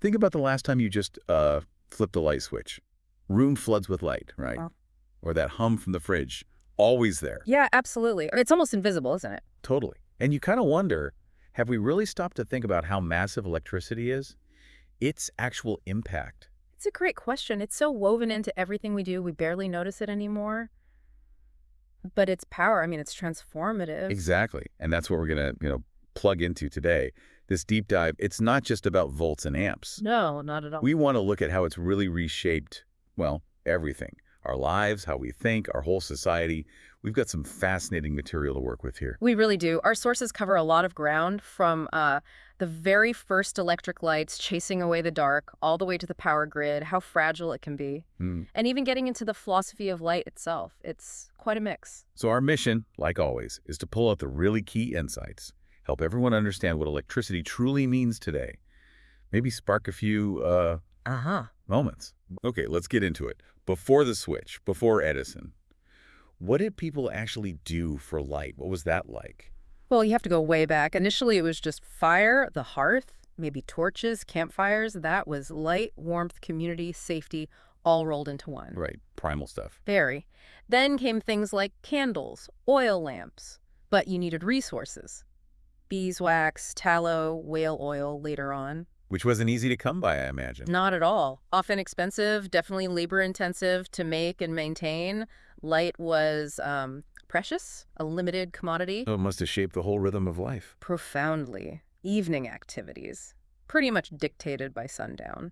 Think about the last time you just flipped a light switch. Room floods with light, right? Oh. Or that hum from the fridge, always there. Yeah, absolutely. It's almost invisible, isn't it? Totally. And you kind of wonder, have we really stopped to think about how massive electricity is? Its actual impact. It's a great question. It's so woven into everything we do, we barely notice it anymore. But its power, I mean, it's transformative. Exactly. And that's what we're going to, plug into today. This deep dive, it's not just about volts and amps. No, not at all. We want to look at how it's really reshaped, well, everything. Our lives, how we think, our whole society. We've got some fascinating material to work with here. We really do. Our sources cover a lot of ground, from the very first electric lights chasing away the dark, all the way to the power grid, how fragile it can be, and even getting into the philosophy of light itself. It's quite a mix. So our mission, like always, is to pull out the really key insights, help everyone understand what electricity truly means today. Maybe spark a few moments. Okay, let's get into it. Before the switch, before Edison, what did people actually do for light? What was that like? Well, you have to go way back. Initially, it was just fire, the hearth, maybe torches, campfires. That was light, warmth, community, safety, all rolled into one. Right, primal stuff. Very. Then came things like candles, oil lamps. But you needed resources. Beeswax, tallow, whale oil later on. Which wasn't easy to come by, I imagine. Not at all. Often expensive, definitely labor-intensive to make and maintain. Light was precious, a limited commodity. So it must have shaped the whole rhythm of life. Profoundly. Evening activities, pretty much dictated by sundown.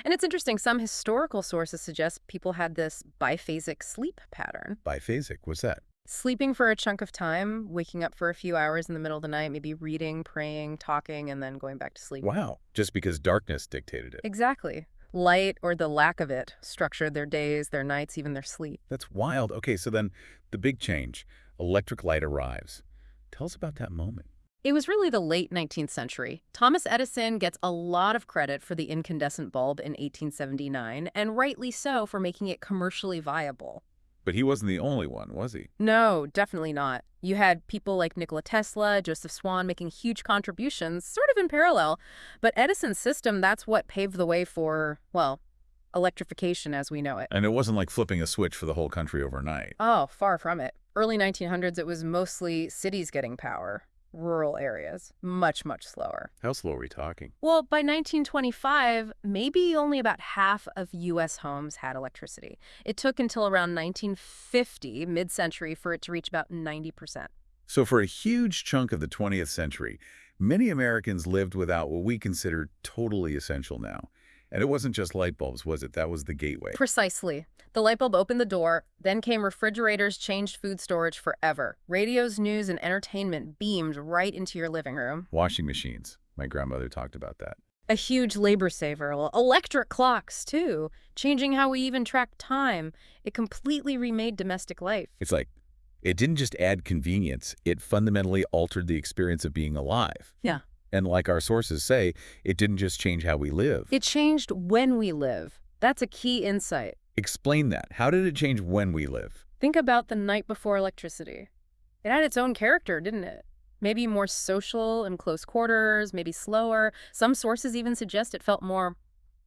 And it's interesting, some historical sources suggest people had this biphasic sleep pattern. Biphasic, what's that? Sleeping for a chunk of time, waking up for a few hours in the middle of the night, maybe reading, praying, talking, and then going back to sleep. Wow, just because darkness dictated it. Exactly. Light, or the lack of it, structured their days, their nights, even their sleep. That's wild. Okay, so then the big change, electric light arrives. Tell us about that moment. It was really the late 19th century. Thomas Edison gets a lot of credit for the incandescent bulb in 1879, and rightly so, for making it commercially viable. But he wasn't the only one, was he? No, definitely not. You had people like Nikola Tesla, Joseph Swan making huge contributions, sort of in parallel. But Edison's system, that's what paved the way for, well, electrification as we know it. And it wasn't like flipping a switch for the whole country overnight. Oh, far from it. Early 1900s, it was mostly cities getting power. Rural areas, much, much slower. How slow are we talking? Well, by 1925, maybe only about half of U.S. homes had electricity. It took until around 1950, mid-century, for it to reach about 90%. So for a huge chunk of the 20th century, many Americans lived without what we consider totally essential now. And it wasn't just light bulbs, was it? That was the gateway. Precisely. The light bulb opened the door, then came refrigerators, changed food storage forever. Radios, news, and entertainment beamed right into your living room. Washing machines. My grandmother talked about that. A huge labor saver. Well, electric clocks, too, changing how we even track time. It completely remade domestic life. It's like, it didn't just add convenience, it fundamentally altered the experience of being alive. Yeah. And like our sources say, it didn't just change how we live. It changed when we live. That's a key insight. Explain that. How did it change when we live? Think about the night before electricity. It had its own character, didn't it? Maybe more social in close quarters, maybe slower. Some sources even suggest it felt more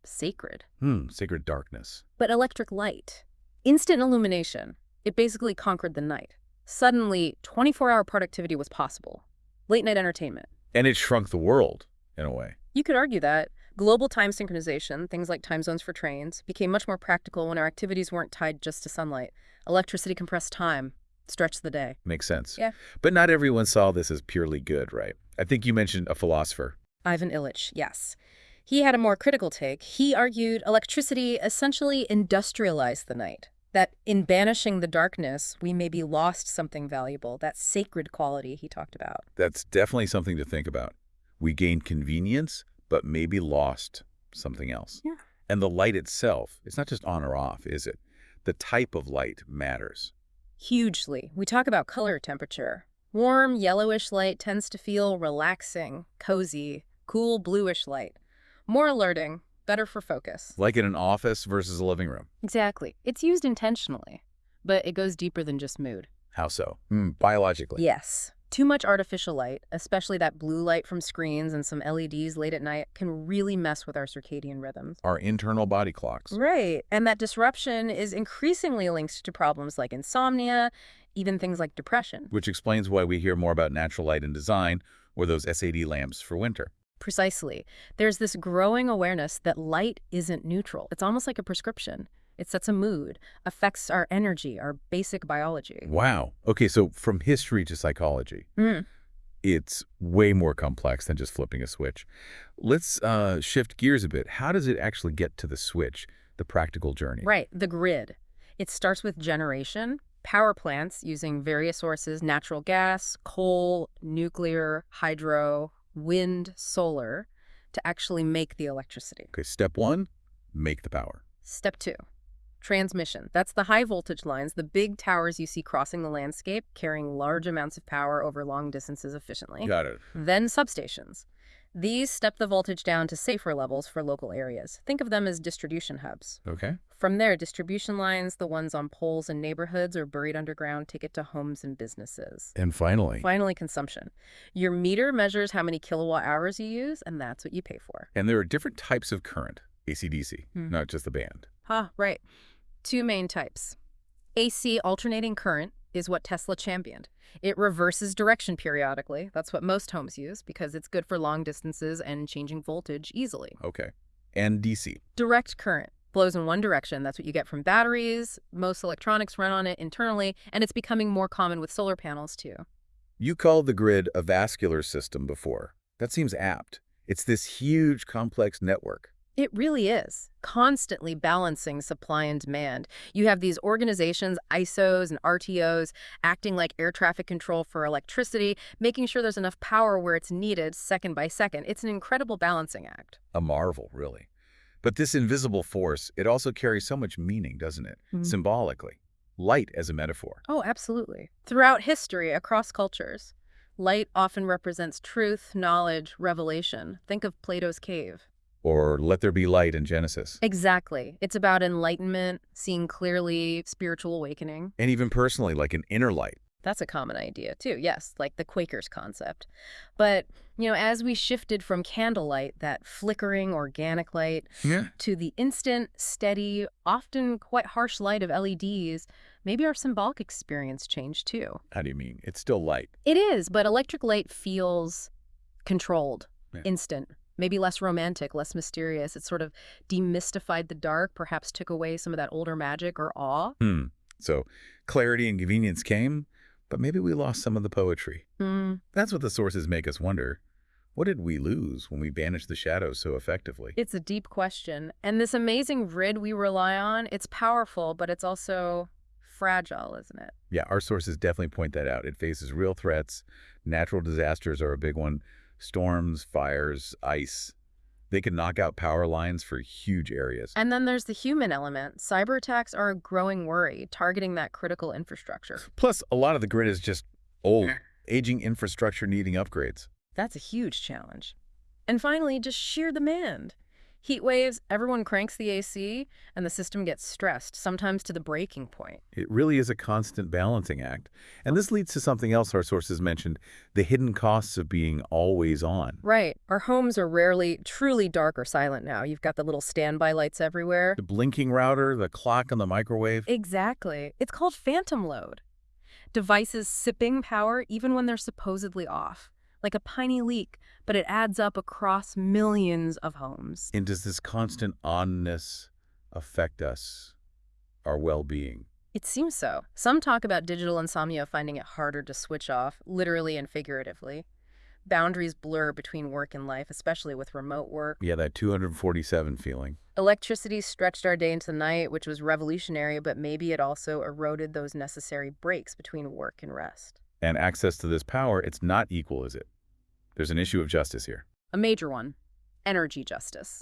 sacred. Sacred darkness. But electric light, instant illumination, it basically conquered the night. Suddenly, 24-hour productivity was possible. Late night entertainment. And it shrunk the world, in a way. You could argue that. Global time synchronization, things like time zones for trains, became much more practical when our activities weren't tied just to sunlight. Electricity compressed time, stretched the day. Makes sense. Yeah. But not everyone saw this as purely good, right? I think you mentioned a philosopher. Ivan Illich, yes. He had a more critical take. He argued electricity essentially industrialized the night. That in banishing the darkness, we maybe lost something valuable, that sacred quality he talked about. That's definitely something to think about. We gained convenience, but maybe lost something else. Yeah. And the light itself, it's not just on or off, is it? The type of light matters. Hugely. We talk about color temperature. Warm, yellowish light tends to feel relaxing, cozy. Cool, bluish light. More alerting. Better for focus. Like in an office versus a living room. Exactly. It's used intentionally, but it goes deeper than just mood. How so? Biologically. Yes. Too much artificial light, especially that blue light from screens and some LEDs late at night, can really mess with our circadian rhythms. Our internal body clocks. Right. And that disruption is increasingly linked to problems like insomnia, even things like depression. Which explains why we hear more about natural light in design or those SAD lamps for winter. Precisely. There's this growing awareness that light isn't neutral. It's almost like a prescription. It sets a mood, affects our energy, our basic biology. Wow. Okay, so from history to psychology, it's way more complex than just flipping a switch. Let's shift gears a bit. How does it actually get to the switch, the practical journey? Right, the grid. It starts with generation, power plants using various sources, natural gas, coal, nuclear, hydro, wind, solar, to actually make the electricity. Okay, step one, make the power. Step two, transmission. That's the high voltage lines, the big towers you see crossing the landscape, carrying large amounts of power over long distances efficiently. Got it. Then substations. These step the voltage down to safer levels for local areas. Think of them as distribution hubs. Okay. From there, distribution lines, the ones on poles in neighborhoods or buried underground, take it to homes and businesses. And finally. Finally, consumption. Your meter measures how many kilowatt hours you use, and that's what you pay for. And there are different types of current, AC/DC, not just the band. Right. Two main types. AC, alternating current, is what Tesla championed. It reverses direction periodically. That's what most homes use because it's good for long distances and changing voltage easily. Okay. And DC. Direct current flows in one direction. That's what you get from batteries. Most electronics run on it internally, and it's becoming more common with solar panels too. You called the grid a vascular system before. That seems apt. It's this huge, complex network. It really is, constantly balancing supply and demand. You have these organizations, ISOs and RTOs, acting like air traffic control for electricity, making sure there's enough power where it's needed second by second. It's an incredible balancing act. A marvel, really. But this invisible force, it also carries so much meaning, doesn't it? Symbolically. Light as a metaphor. Oh, absolutely. Throughout history, across cultures, light often represents truth, knowledge, revelation. Think of Plato's cave. Or let there be light in Genesis. Exactly. It's about enlightenment, seeing clearly, spiritual awakening. And even personally, like an inner light. That's a common idea, too. Yes, like the Quakers concept. But, as we shifted from candlelight, that flickering organic light, to the instant, steady, often quite harsh light of LEDs, maybe our symbolic experience changed, too. How do you mean? It's still light. It is, but electric light feels controlled, instant. Maybe less romantic, less mysterious. It sort of demystified the dark, perhaps took away some of that older magic or awe. So clarity and convenience came, but maybe we lost some of the poetry. That's what the sources make us wonder. What did we lose when we banished the shadows so effectively? It's a deep question. And this amazing grid we rely on, it's powerful, but it's also fragile, isn't it? Yeah, our sources definitely point that out. It faces real threats. Natural disasters are a big one. Storms, fires, ice. They can knock out power lines for huge areas. And then there's the human element. Cyber attacks are a growing worry, targeting that critical infrastructure. Plus, a lot of the grid is just old, aging infrastructure needing upgrades. That's a huge challenge. And finally, just sheer demand. Heat waves, everyone cranks the AC, and the system gets stressed, sometimes to the breaking point. It really is a constant balancing act. And this leads to something else our sources mentioned, the hidden costs of being always on. Right. Our homes are rarely truly dark or silent now. You've got the little standby lights everywhere. The blinking router, the clock on the microwave. Exactly. It's called phantom load. Devices sipping power even when they're supposedly off. Like a tiny leak, but it adds up across millions of homes. And does this constant onness affect us, our well-being? It seems so. Some talk about digital insomnia finding it harder to switch off, literally and figuratively. Boundaries blur between work and life, especially with remote work. Yeah, that 247 feeling. Electricity stretched our day into the night, which was revolutionary, but maybe it also eroded those necessary breaks between work and rest. And access to this power, it's not equal, is it? There's an issue of justice here. A major one. Energy justice.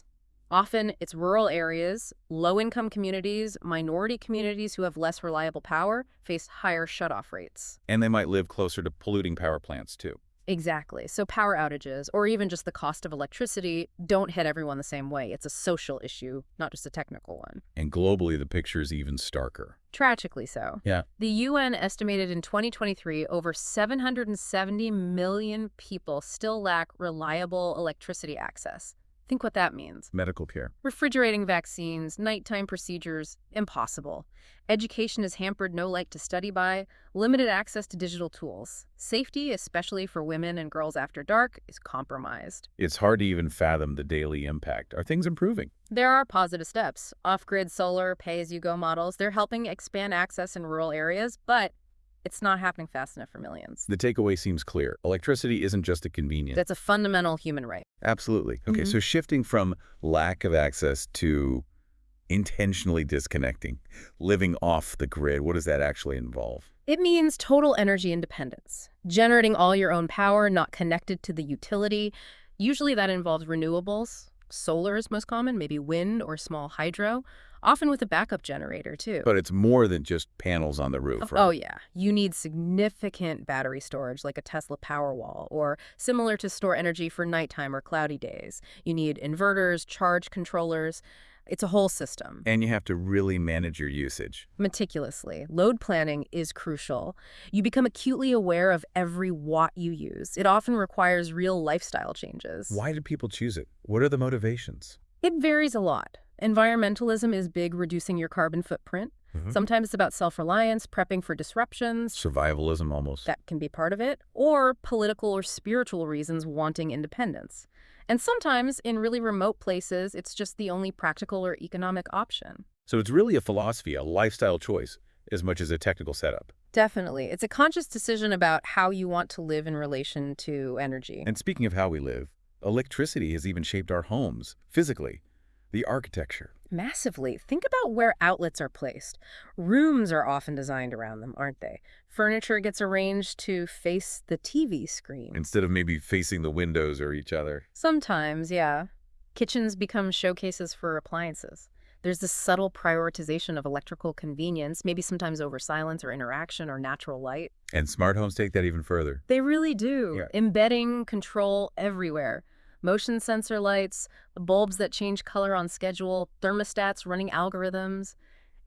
Often it's rural areas, low-income communities, minority communities who have less reliable power face higher shutoff rates. And they might live closer to polluting power plants, too. Exactly. So power outages, or even just the cost of electricity, don't hit everyone the same way. It's a social issue, not just a technical one. And globally, the picture is even starker. Tragically so. Yeah. The UN estimated in 2023 over 770 million people still lack reliable electricity access. Think what that means. Medical care. Refrigerating vaccines, nighttime procedures, impossible. Education is hampered, no light to study by, limited access to digital tools. Safety, especially for women and girls after dark, is compromised. It's hard to even fathom the daily impact. Are things improving? There are positive steps. Off-grid solar, pay-as-you-go models, they're helping expand access in rural areas, but it's not happening fast enough for millions. The takeaway seems clear. Electricity isn't just a convenience. That's a fundamental human right. Absolutely. Okay, so shifting from lack of access to intentionally disconnecting, living off the grid, what does that actually involve? It means total energy independence, generating all your own power, not connected to the utility. Usually that involves renewables. Solar is most common, maybe wind or small hydro, often with a backup generator too. But it's more than just panels on the roof, right? Oh yeah, you need significant battery storage like a Tesla Powerwall, or similar to store energy for nighttime or cloudy days. You need inverters, charge controllers. It's a whole system. And you have to really manage your usage. Meticulously. Load planning is crucial. You become acutely aware of every watt you use. It often requires real lifestyle changes. Why do people choose it? What are the motivations? It varies a lot. Environmentalism is big, reducing your carbon footprint. Sometimes it's about self-reliance, prepping for disruptions. Survivalism almost. That can be part of it. Or political or spiritual reasons, wanting independence. And sometimes, in really remote places, it's just the only practical or economic option. So it's really a philosophy, a lifestyle choice, as much as a technical setup. Definitely. It's a conscious decision about how you want to live in relation to energy. And speaking of how we live, electricity has even shaped our homes, physically. The architecture. Massively. Think about where outlets are placed. Rooms are often designed around them, aren't they? Furniture gets arranged to face the TV screen. Instead of maybe facing the windows or each other. Sometimes, yeah. Kitchens become showcases for appliances. There's this subtle prioritization of electrical convenience, maybe sometimes over silence or interaction or natural light. And smart homes take that even further. They really do. Yeah. Embedding control everywhere. Motion sensor lights, bulbs that change color on schedule, thermostats running algorithms.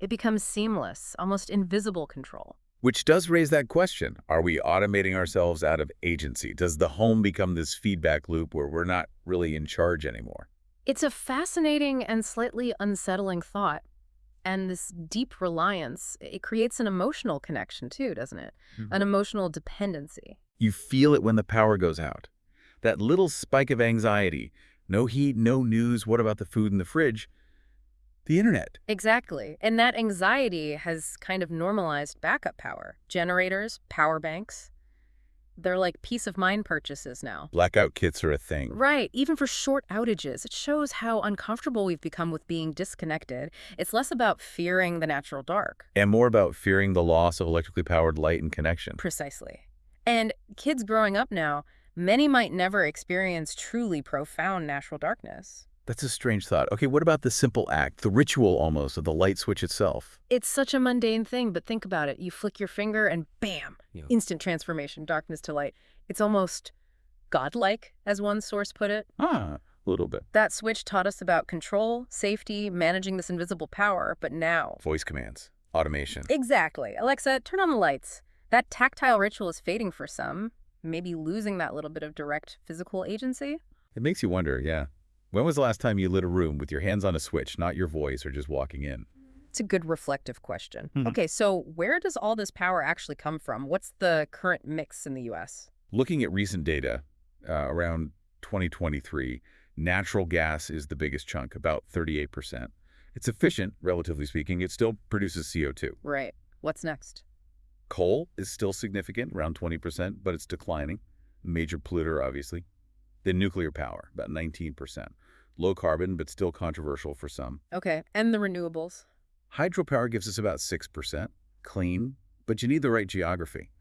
It becomes seamless, almost invisible control. Which does raise that question. Are we automating ourselves out of agency? Does the home become this feedback loop where we're not really in charge anymore? It's a fascinating and slightly unsettling thought. And this deep reliance, it creates an emotional connection too, doesn't it? An emotional dependency. You feel it when the power goes out. That little spike of anxiety. No heat, no news. What about the food in the fridge? The internet. Exactly. And that anxiety has kind of normalized backup power. Generators, power banks. They're like peace of mind purchases now. Blackout kits are a thing. Right. Even for short outages, it shows how uncomfortable we've become with being disconnected. It's less about fearing the natural dark. And more about fearing the loss of electrically powered light and connection. Precisely. And kids growing up now, many might never experience truly profound natural darkness. That's a strange thought. Okay, what about the simple act, the ritual almost, of the light switch itself? It's such a mundane thing, but think about it. You flick your finger and bam, instant transformation, darkness to light. It's almost godlike, as one source put it. A little bit. That switch taught us about control, safety, managing this invisible power, but now... Voice commands, automation. Exactly. Alexa, turn on the lights. That tactile ritual is fading for some, maybe losing that little bit of direct physical agency. It makes you wonder, yeah. When was the last time you lit a room with your hands on a switch, not your voice or just walking in? It's a good reflective question. Okay, so where does all this power actually come from? What's the current mix in the U.S.? Looking at recent data, around 2023, natural gas is the biggest chunk, about 38%. It's efficient, relatively speaking. It still produces CO2. Right. What's next? Coal is still significant, around 20%, but it's declining. Major polluter, obviously. Then nuclear power, about 19%. Low carbon, but still controversial for some. Okay, and the renewables? Hydropower gives us about 6%. Clean, but you need the right geography.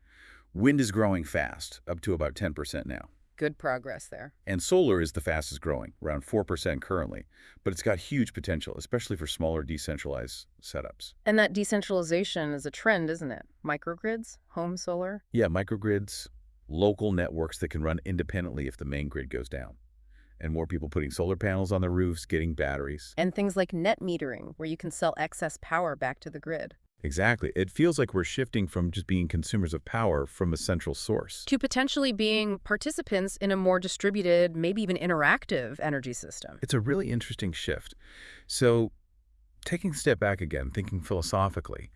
Wind is growing fast, up to about 10% now. Good progress there. And solar is the fastest growing, around 4% currently. But it's got huge potential, especially for smaller decentralized setups. And that decentralization is a trend, isn't it? Microgrids, home solar? Yeah, microgrids, local networks that can run independently if the main grid goes down, and more people putting solar panels on their roofs, getting batteries. And things like net metering, where you can sell excess power back to the grid. Exactly. It feels like we're shifting from just being consumers of power from a central source. To potentially being participants in a more distributed, maybe even interactive energy system. It's a really interesting shift. So, taking a step back again, thinking philosophically,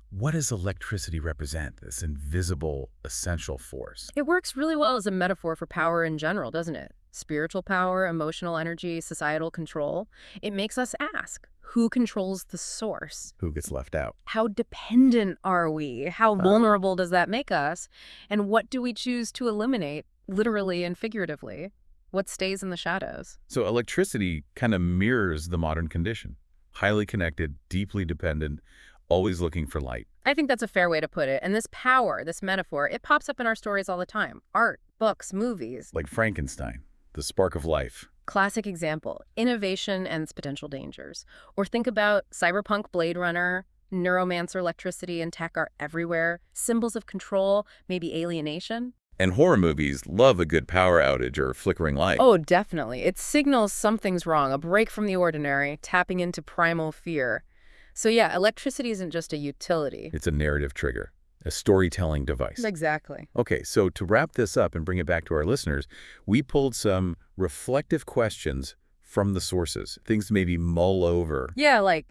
what does electricity represent, this invisible, essential force? It works really well as a metaphor for power in general, doesn't it? Spiritual power, emotional energy, societal control. It makes us ask, who controls the source? Who gets left out? How dependent are we? How vulnerable does that make us? And what do we choose to eliminate, literally and figuratively? What stays in the shadows? So electricity kind of mirrors the modern condition. Highly connected, deeply dependent, always looking for light. I think that's a fair way to put it. And this power, this metaphor, it pops up in our stories all the time. Art, books, movies. Like Frankenstein, the spark of life. Classic example, innovation and its potential dangers. Or think about cyberpunk Blade Runner, neuromancer electricity and tech are everywhere, symbols of control, maybe alienation. And horror movies love a good power outage or flickering light. Oh, definitely. It signals something's wrong, a break from the ordinary, tapping into primal fear. So yeah, electricity isn't just a utility. It's a narrative trigger, a storytelling device. Exactly. Okay, so to wrap this up and bring it back to our listeners, we pulled some reflective questions from the sources, things to maybe mull over. Yeah, like,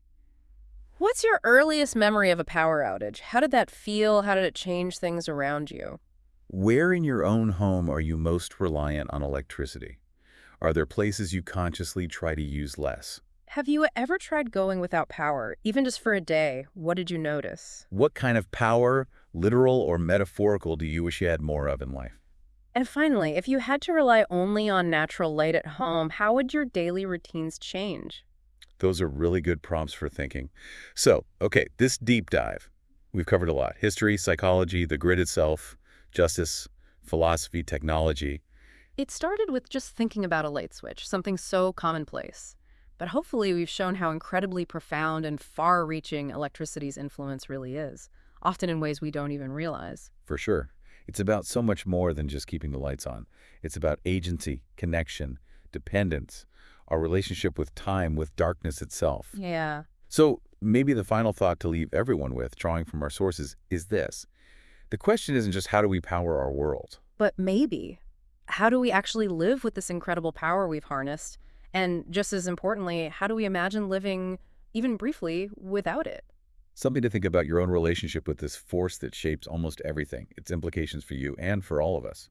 what's your earliest memory of a power outage? How did that feel? How did it change things around you? Where in your own home are you most reliant on electricity? Are there places you consciously try to use less? Have you ever tried going without power, even just for a day? What did you notice? What kind of power, literal or metaphorical, do you wish you had more of in life? And finally, if you had to rely only on natural light at home, how would your daily routines change? Those are really good prompts for thinking. So, okay, this deep dive, we've covered a lot. History, psychology, the grid itself, justice, philosophy, technology. It started with just thinking about a light switch, something so commonplace. But hopefully we've shown how incredibly profound and far-reaching electricity's influence really is, often in ways we don't even realize. For sure. It's about so much more than just keeping the lights on. It's about agency, connection, dependence, our relationship with time, with darkness itself. Yeah. So maybe the final thought to leave everyone with, drawing from our sources, is this. The question isn't just how do we power our world? But maybe, how do we actually live with this incredible power we've harnessed? And just as importantly, how do we imagine living, even briefly, without it? Something to think about your own relationship with this force that shapes almost everything, its implications for you and for all of us.